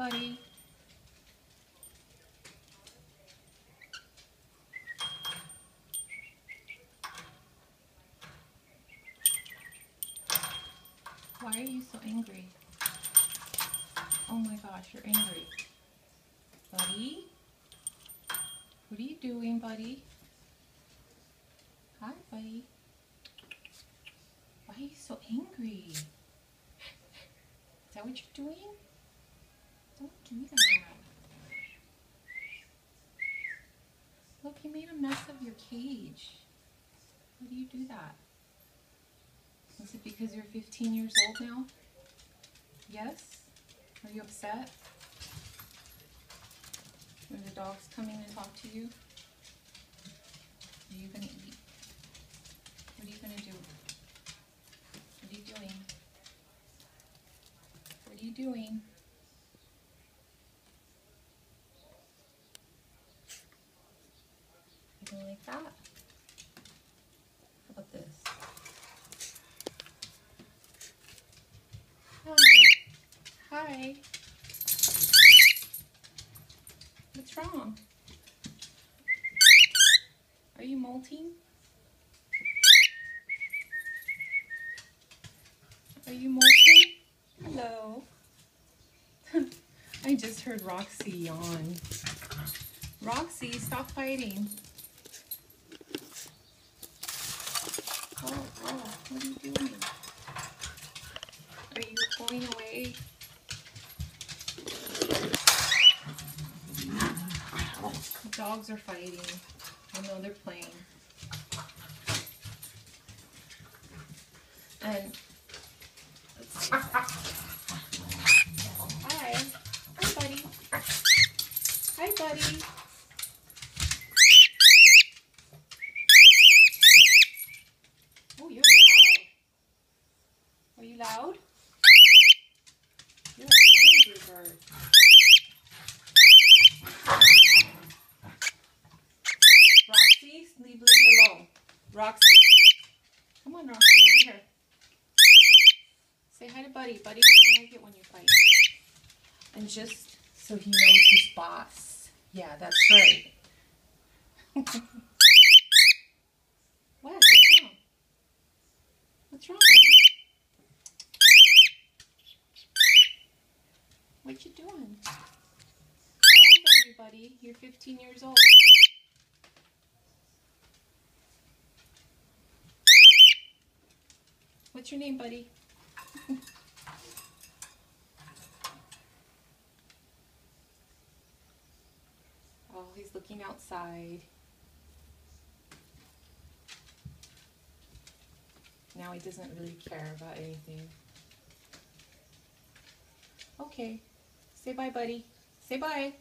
buddy. Why are you so angry? Oh my gosh, you're angry. Buddy? What are you doing, buddy? Hi, buddy. Why are you so angry? Is that what you're doing? Don't do that. Look, you made a mess of your cage. Why do you do that? Is it because you're 15 years old now? Yes? Are you upset? When the dogs come in and talk to you? Are you going to eat? What are you going to do? What are you doing? What are you doing? You don't like that? How about this? Hi. Hi. What's wrong? Are you molting? Are you molting? Hello. I just heard Roxy yawn. Roxy, stop fighting. Oh, what are you doing? Are you pulling away? The dogs are fighting. I know they're playing. And hi. Hi, buddy. Hi, buddy. Oh, you're loud. Are you loud? You're an angry bird. Roxy, leave Lady alone. Roxy. Come on, Roxy, over here. Say hi to Buddy. Buddy doesn't like it when you fight. And just so he knows who's boss. Yeah, that's right. What? What's wrong? What's wrong, buddy? What you doing? How old are you, buddy? You're 15 years old. What's your name, buddy? Oh, he's looking outside. Now he doesn't really care about anything. Okay. Say bye, buddy. Say bye.